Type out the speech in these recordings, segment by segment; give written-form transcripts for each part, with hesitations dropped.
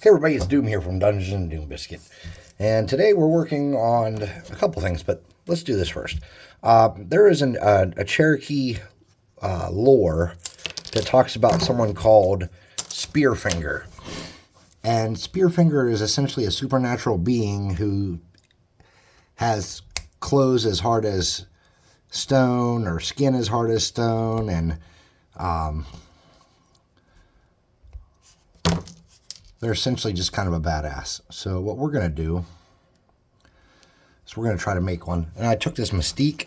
Hey everybody, it's Doom here from Dungeons and Doom Biscuit. And today we're working on a couple things, but let's do this first. There is a Cherokee lore that talks about someone called Spearfinger. And Spearfinger is essentially a supernatural being who has clothes as hard as stone or skin as hard as stone, and they're essentially just kind of a badass. So what we're going to do is we're going to try to make one. And I took this Mystique.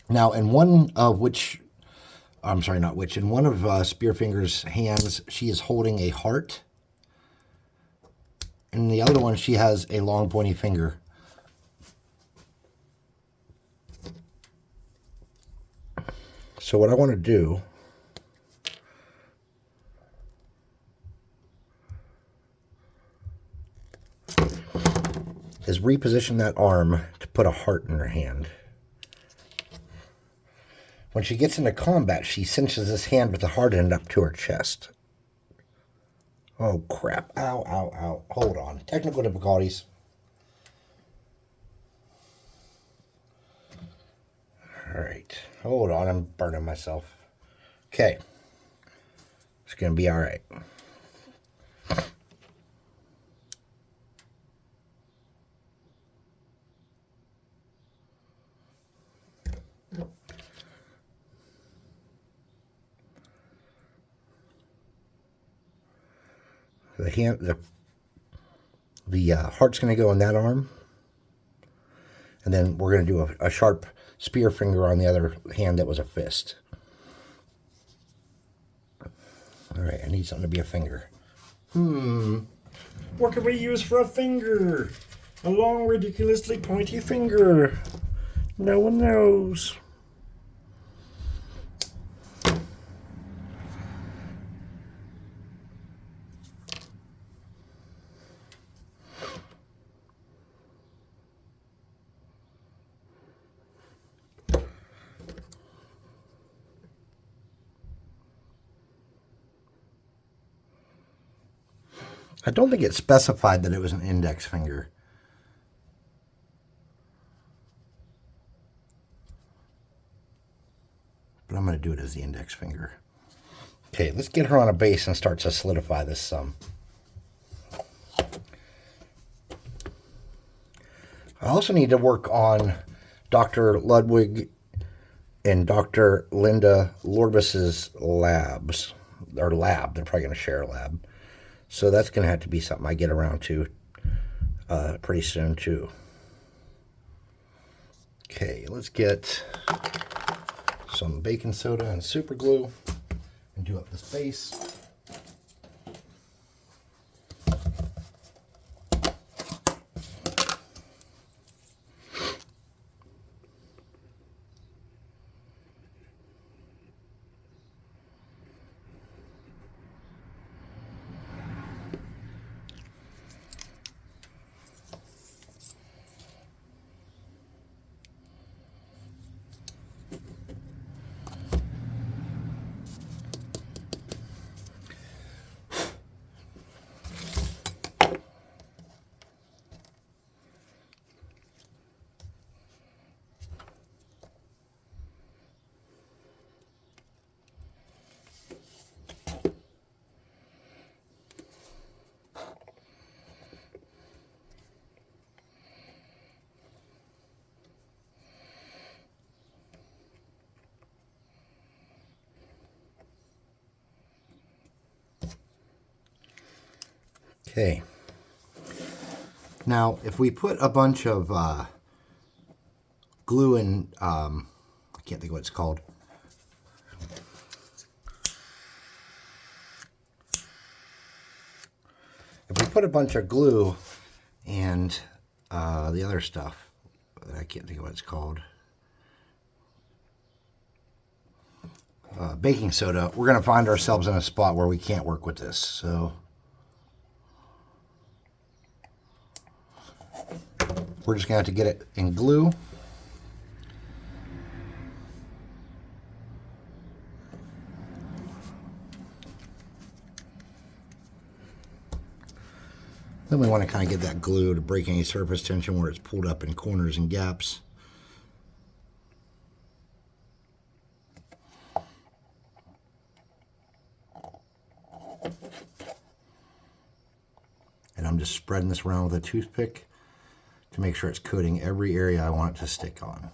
Now, in one of Spearfinger's hands, she is holding a heart. And in the other one, she has a long pointy finger. So what I want to do is reposition that arm to put a heart in her hand. When she gets into combat, she cinches this hand with the heart end up to her chest. Oh, crap. Ow, ow, ow. Hold on. Technical difficulties. All right. Hold on. I'm burning myself. Okay. It's going to be all right. The heart's going to go in that arm, and then we're going to do a sharp spear finger on the other hand that was a fist. All right, I need something to be a finger. What can we use for a finger? A long, ridiculously pointy finger. No one knows. I don't think it specified that it was an index finger. But I'm going to do it as the index finger. Okay, let's get her on a base and start to solidify this some. I also need to work on Dr. Ludwig and Dr. Linda Lorbus's labs. Or lab. They're probably going to share a lab. So that's going to have to be something I get around to pretty soon, too. Okay, let's get some baking soda and super glue and do up this base. Okay. Now, if we put a bunch of glue in, I can't think of what it's called. If we put a bunch of glue and the other stuff, I can't think of what it's called, baking soda, we're going to find ourselves in a spot where we can't work with this. So we're just going to have to get it in glue. Then we want to kind of get that glue to break any surface tension where it's pulled up in corners and gaps. And I'm just spreading this around with a toothpick to make sure it's coating every area I want it to stick on.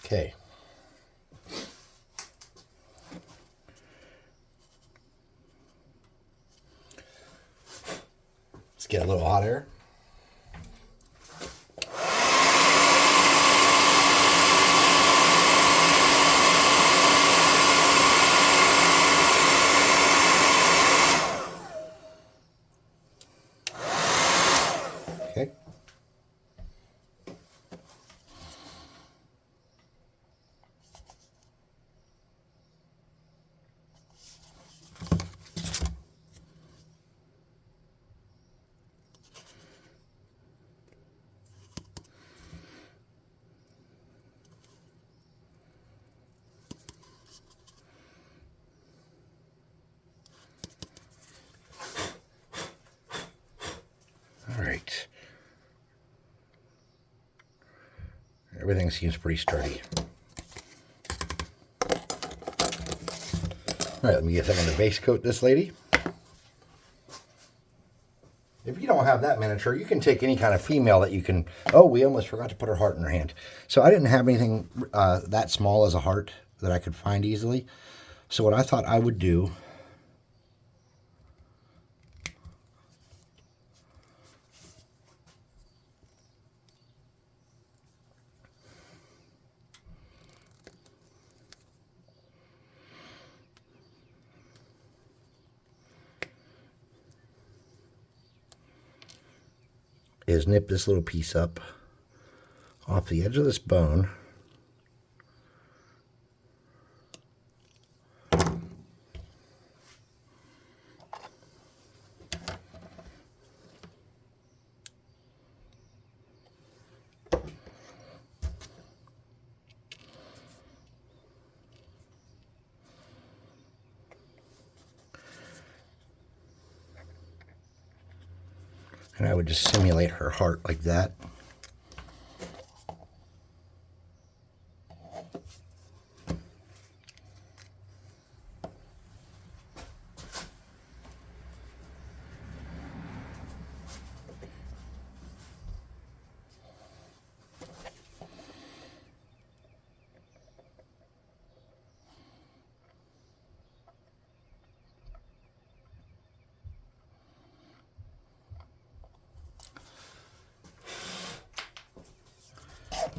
Okay. Let's get a little hot air. Okay. All right. Everything seems pretty sturdy. All right, let me get a second to base coat this lady. If you don't have that miniature, you can take any kind of female that you can... Oh, we almost forgot to put her heart in her hand. So I didn't have anything that small as a heart that I could find easily. So what I thought I would do... is nip this little piece up off the edge of this bone. And I would just simulate her heart like that.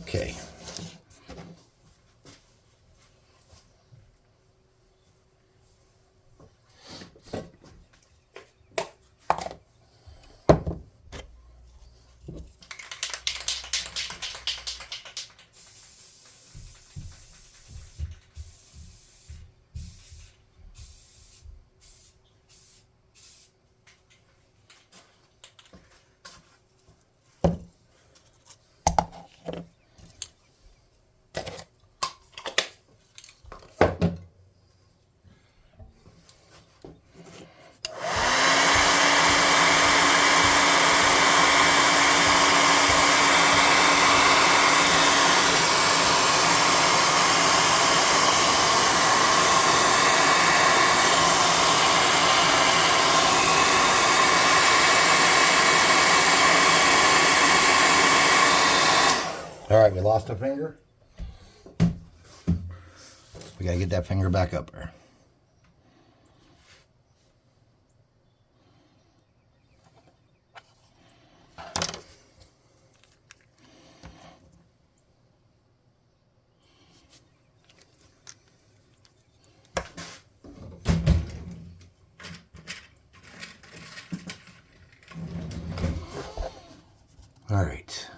Okay. All right, we lost a finger. We gotta get that finger back up there. All right.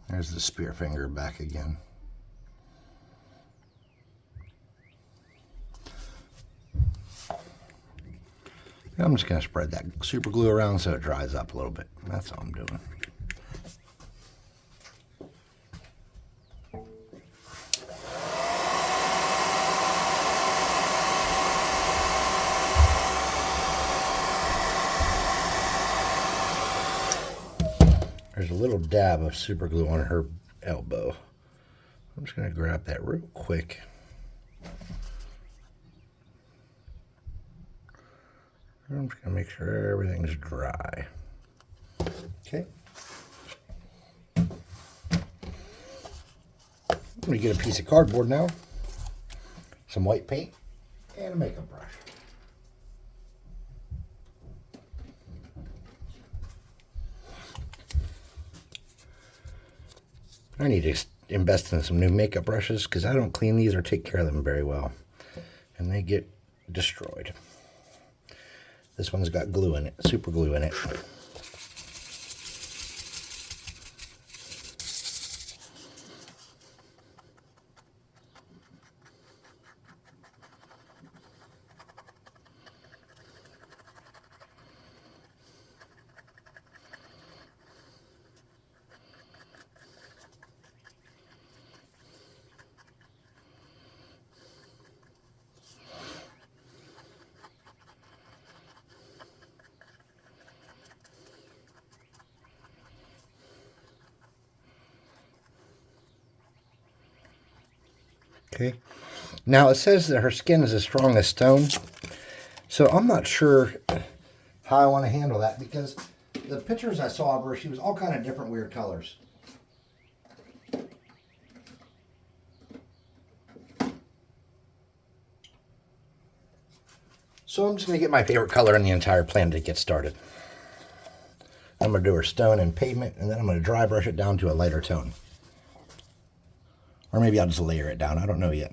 There's the Spearfinger back again. I'm just going to spread that super glue around so it dries up a little bit. That's all I'm doing. There's a little dab of super glue on her elbow. I'm just going to grab that real quick. I'm just going to make sure everything's dry. Okay. I'm going to get a piece of cardboard now, some white paint, and a makeup brush. I need to invest in some new makeup brushes because I don't clean these or take care of them very well, and they get destroyed. This one's got glue in it, super glue in it. Okay. Now it says that her skin is as strong as stone, so I'm not sure how I want to handle that because the pictures I saw of her, she was all kind of different weird colors. So I'm just going to get my favorite color in the entire plan to get started. I'm going to do her stone and pavement, and then I'm going to dry brush it down to a lighter tone. Or maybe I'll just layer it down. I don't know yet.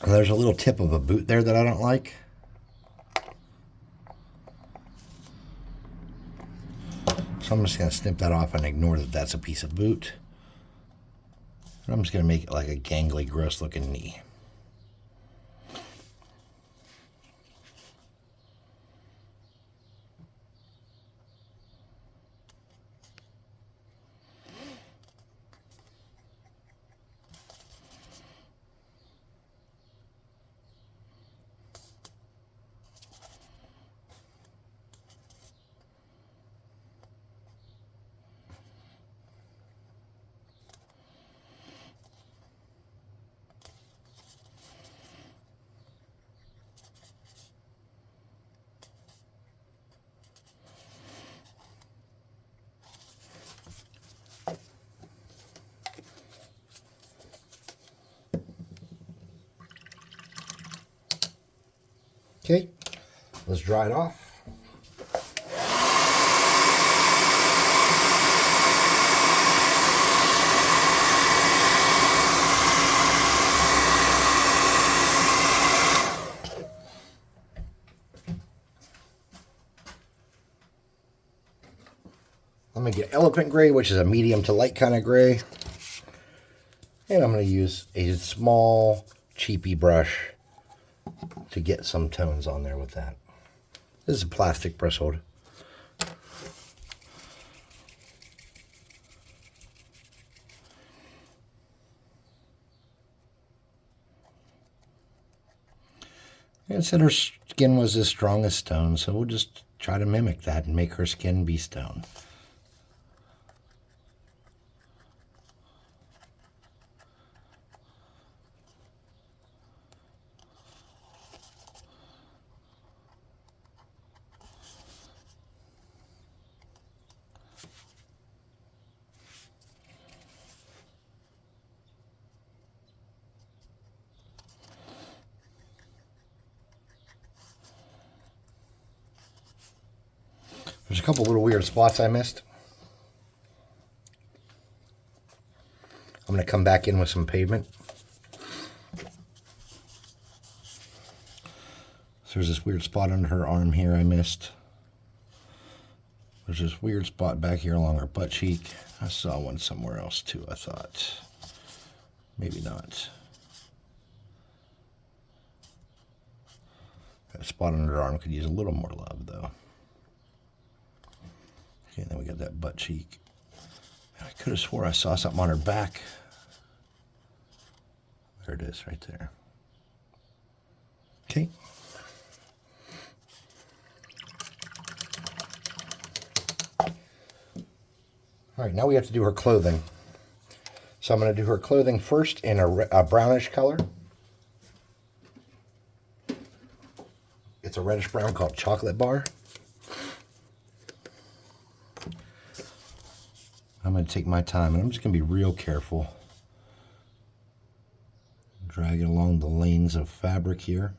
And there's a little tip of a boot there that I don't like. So I'm just going to snip that off and ignore that that's a piece of boot. And I'm just going to make it like a gangly, gross looking knee. Okay, let's dry it off. I'm going to get elephant gray, which is a medium to light kind of gray. And I'm going to use a small, cheapy brush to get some tones on there with that. This is a plastic bristled. And said her skin was as strong as stone, so we'll just try to mimic that and make her skin be stone. There's a couple little weird spots I missed. I'm going to come back in with some pavement. So there's this weird spot under her arm here I missed. There's this weird spot back here along her butt cheek. I saw one somewhere else too, I thought. Maybe not. That spot under her arm could use a little more love though. Okay, then we got that butt cheek. I could have swore I saw something on her back. There it is, right there. Okay. All right, now we have to do her clothing. So I'm going to do her clothing first in a brownish color. It's a reddish brown called Chocolate Bar. I'm going to take my time, and I'm just going to be real careful. Drag it along the lanes of fabric here.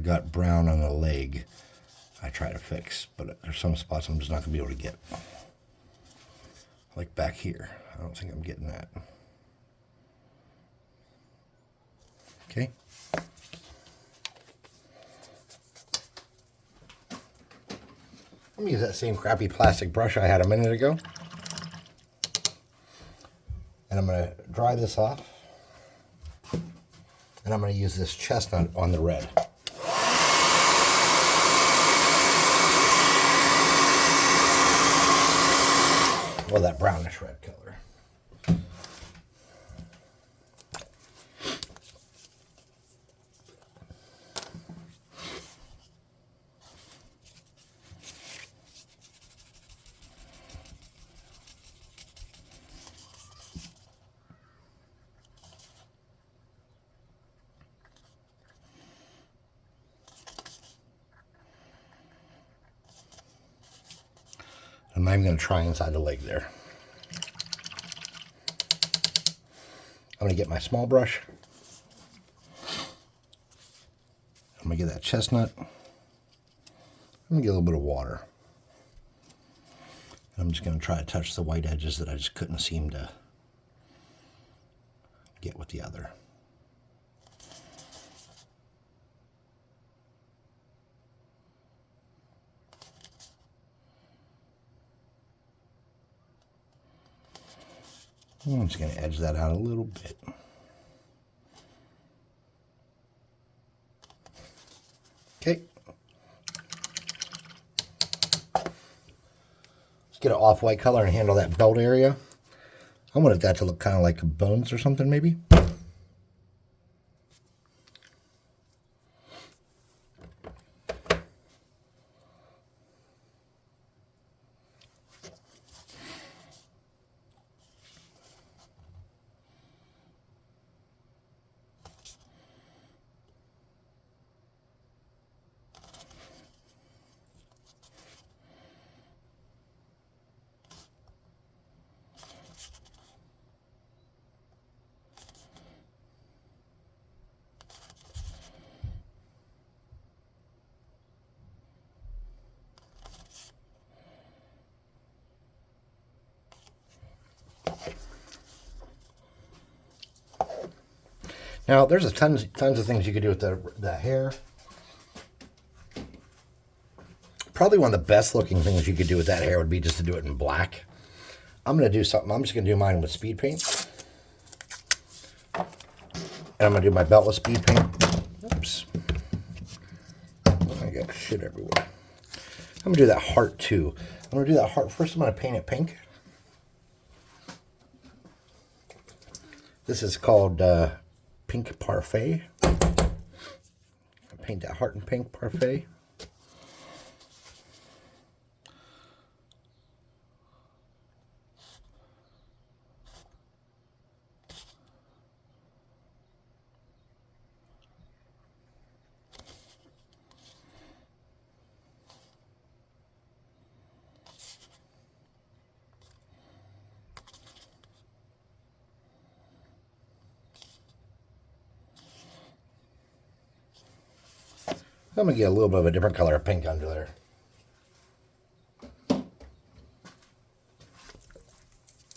got brown on the leg I try to fix, but there's some spots I'm just not going to be able to get. Like back here. I don't think I'm getting that. Okay. I'm going to use that same crappy plastic brush I had a minute ago. And I'm going to dry this off. And I'm going to use this chestnut on the red. Well, that brownish red color. I'm not even going to try inside the leg there. I'm going to get my small brush. I'm going to get that chestnut. I'm going to get a little bit of water. And I'm just going to try to touch the white edges that I just couldn't seem to get with the other. I'm just going to edge that out a little bit. Okay. Let's get an off-white color and handle that belt area. I wanted that to look kind of like bones or something, maybe. Now, there's tons of things you could do with the hair. Probably one of the best looking things you could do with that hair would be just to do it in black. I'm going to do something. I'm just going to do mine with speed paint. And I'm going to do my belt with speed paint. Oops. I got shit everywhere. I'm going to do that heart too. I'm going to do that heart. First, I'm going to paint it pink. This is called Pink Parfait. Paint that heart in pink parfait. I'm going to get a little bit of a different color of pink under there.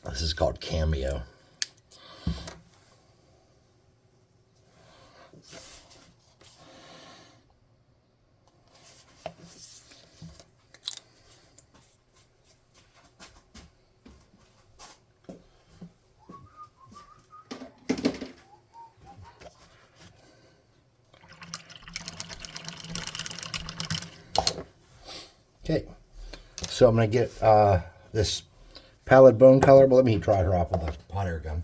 This is called Cameo. Okay, so I'm going to get this pallid bone color, but let me dry her off with a hot air gun.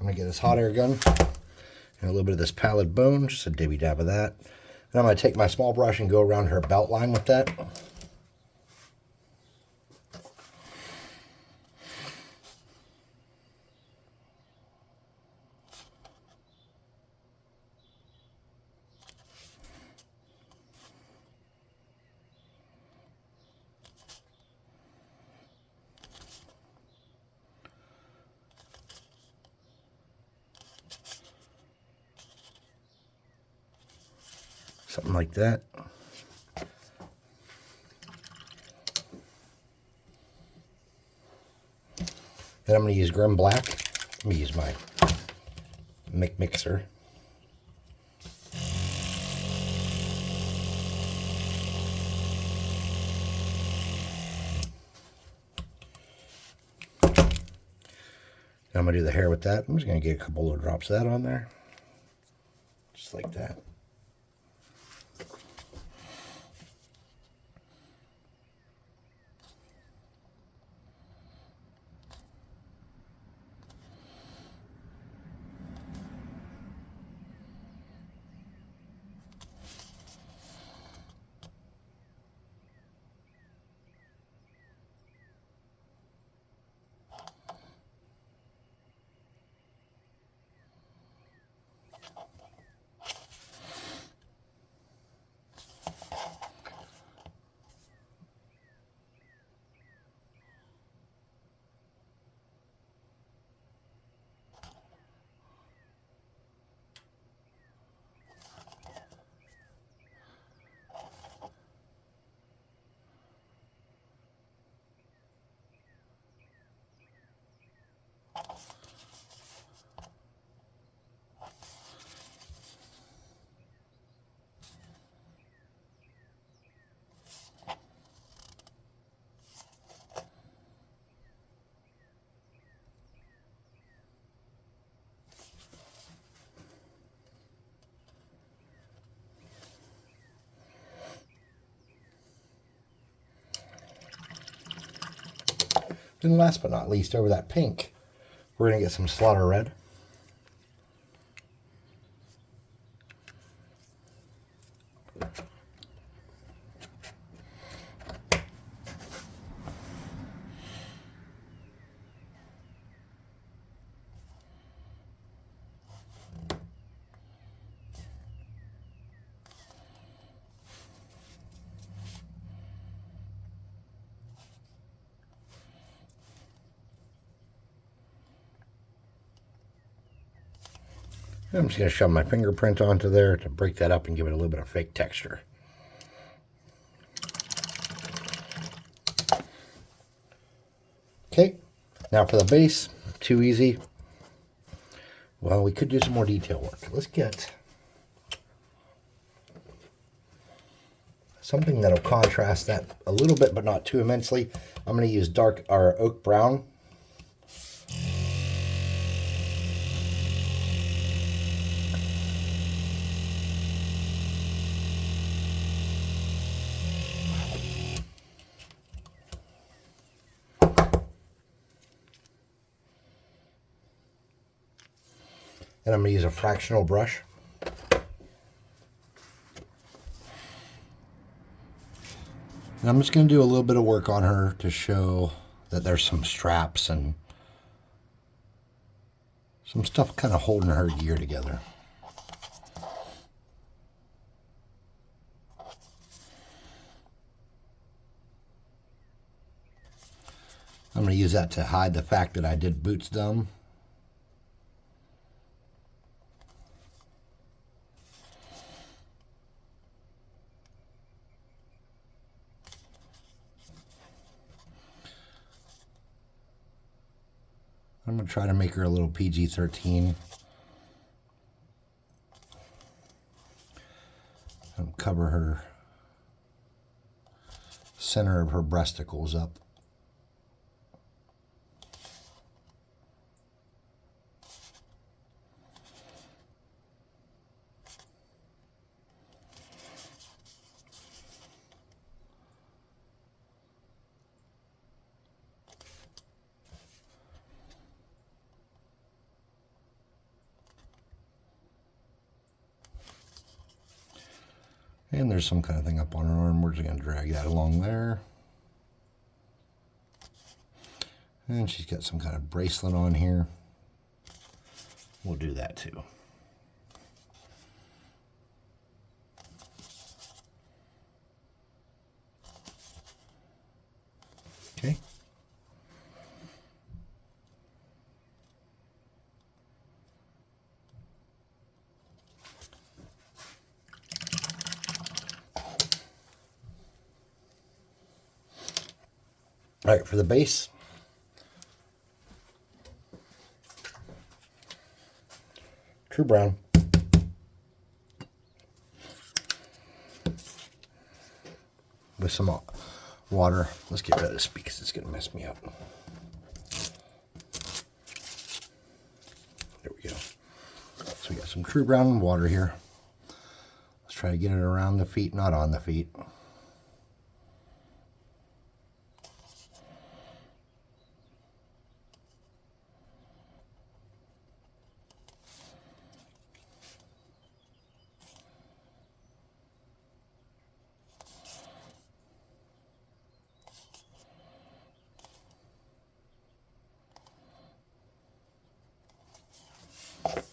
I'm going to get this hot air gun and a little bit of this pallid bone, just a dibby dab of that. And I'm going to take my small brush and go around her belt line with that. Something like that. Then I'm going to use Grim Black. Let me use my mixer. Now I'm going to do the hair with that. I'm just going to get a couple of drops of that on there. Just like that. And last but not least, over that pink, we're going to get some Slaughter Red. I'm just going to shove my fingerprint onto there to break that up and give it a little bit of fake texture. Okay, now for the base, too easy. Well, we could do some more detail work. Let's get something that'll contrast that a little bit, but not too immensely. I'm going to use dark or oak brown. And I'm going to use a fractional brush. And I'm just going to do a little bit of work on her to show that there's some straps and some stuff kind of holding her gear together. I'm going to use that to hide the fact that I did boots them. I'm going to try to make her a little PG-13. And cover her center of her breasticles up. And there's some kind of thing up on her arm. We're just going to drag that along there. And she's got some kind of bracelet on here. We'll do that too. Okay. All right, for the base, true brown. With some water. Let's get rid of this because it's going to mess me up. There we go. So we got some true brown water here. Let's try to get it around the feet, not on the feet.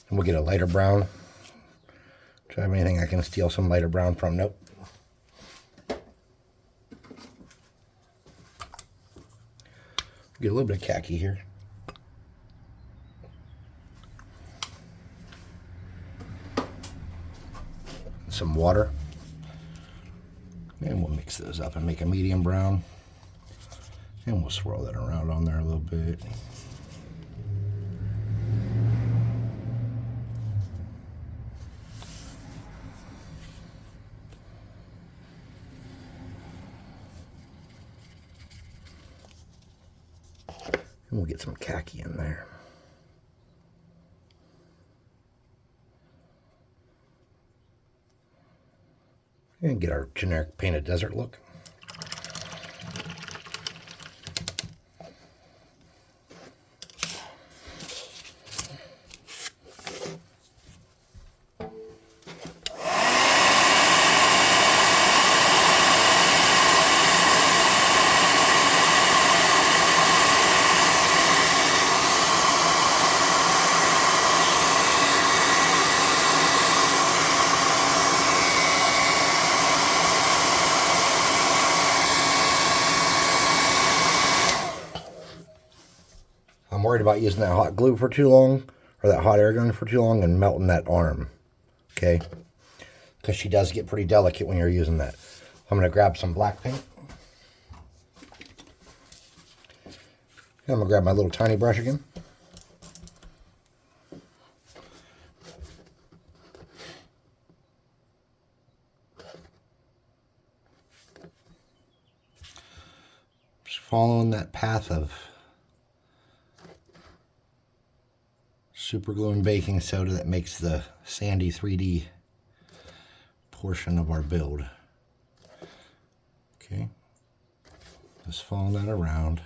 And we'll get a lighter brown. Do I have anything I can steal some lighter brown from? Nope. Get a little bit of khaki here. Some water. And we'll mix those up and make a medium brown. And we'll swirl that around on there a little bit. And we'll get some khaki in there. And get our generic painted desert look. I'm worried about using that hot glue for too long, or that hot air gun for too long, and melting that arm, okay? Because she does get pretty delicate when you're using that. I'm going to grab some black paint. And I'm going to grab my little tiny brush again. Just following that path of super glue and baking soda that makes the sandy 3D portion of our build. Okay, just following that around.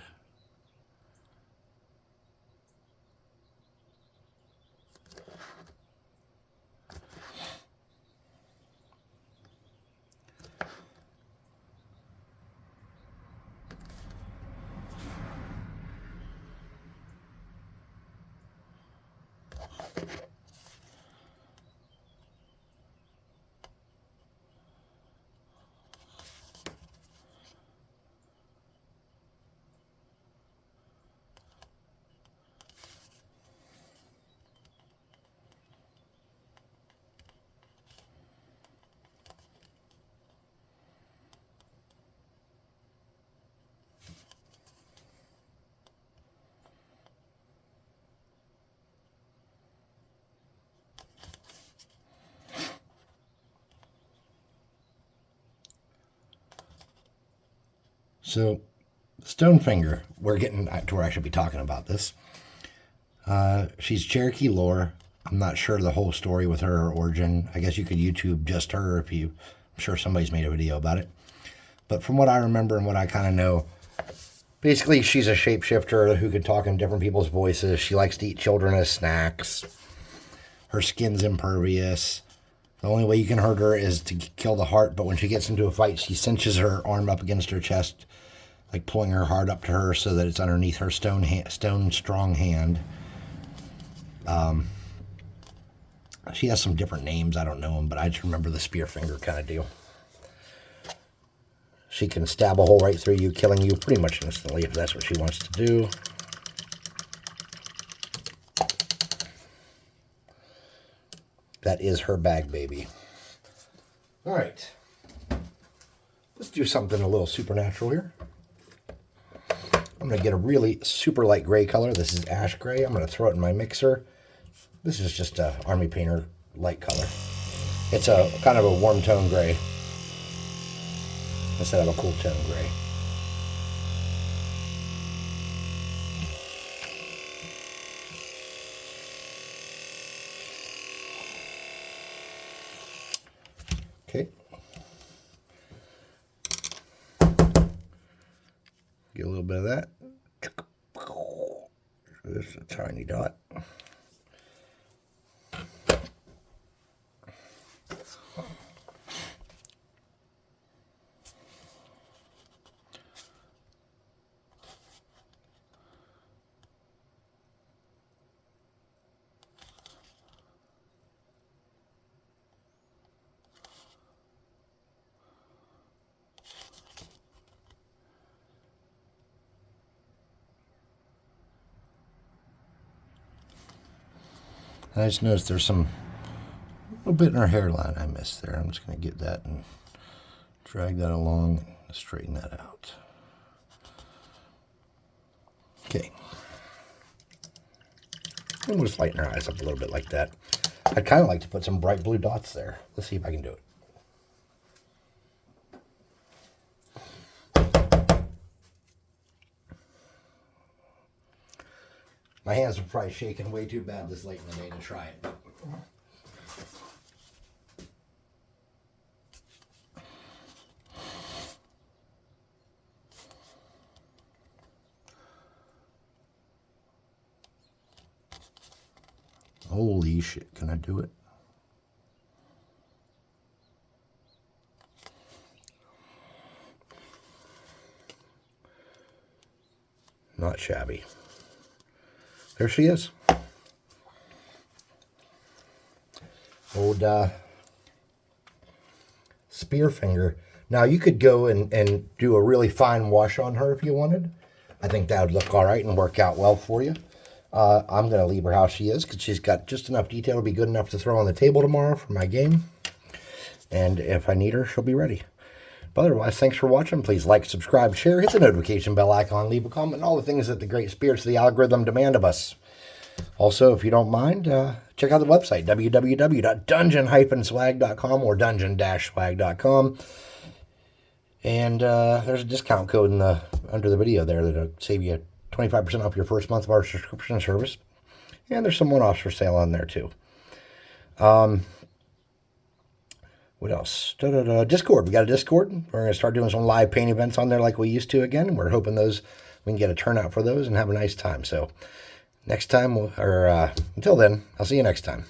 So, Stonefinger, we're getting to where I should be talking about this. She's Cherokee lore. I'm not sure the whole story with her origin. I guess you could YouTube just her if you... I'm sure somebody's made a video about it. But from what I remember and what I kind of know, basically she's a shapeshifter who can talk in different people's voices. She likes to eat children as snacks. Her skin's impervious. The only way you can hurt her is to kill the heart, but when she gets into a fight, she cinches her arm up against her chest, like pulling her heart up to her so that it's underneath her stone strong hand. She has some different names. I don't know them, but I just remember the Spearfinger kind of deal. She can stab a hole right through you, killing you pretty much instantly if that's what she wants to do. That is her bag, baby. All right. Let's do something a little supernatural here. I'm going to get a really super light gray color. This is ash gray. I'm going to throw it in my mixer. This is just a Army Painter light color. It's a kind of a warm tone gray instead of a cool tone gray. Okay. Get a little bit of that. This is a tiny dot. I just noticed there's some little bit in her hairline I missed there. I'm just going to get that and drag that along and straighten that out. Okay. And we'll just lighten her eyes up a little bit like that. I'd kind of like to put some bright blue dots there. Let's see if I can do it. My hands are probably shaking way too bad this late in the day to try it. Holy shit, can I do it? Not shabby. There she is. Old Spearfinger. Now you could go and do a really fine wash on her if you wanted. I think that would look all right and work out well for you. I'm going to leave her how she is because she's got just enough detail to be good enough to throw on the table tomorrow for my game. And if I need her, she'll be ready. But otherwise, thanks for watching. Please like, subscribe, share, hit the notification bell icon, leave a comment, all the things that the great spirits of the algorithm demand of us. Also, if you don't mind, check out the website, www.dungeon-swag.com or dungeon-swag.com. And there's a discount code under the video there that'll save you 25% off your first month of our subscription service. And there's some one-offs for sale on there, too. What else? Discord. We got a Discord. We're going to start doing some live paint events on there like we used to again. We're hoping we can get a turnout for those and have a nice time. So next time, until then, I'll see you next time.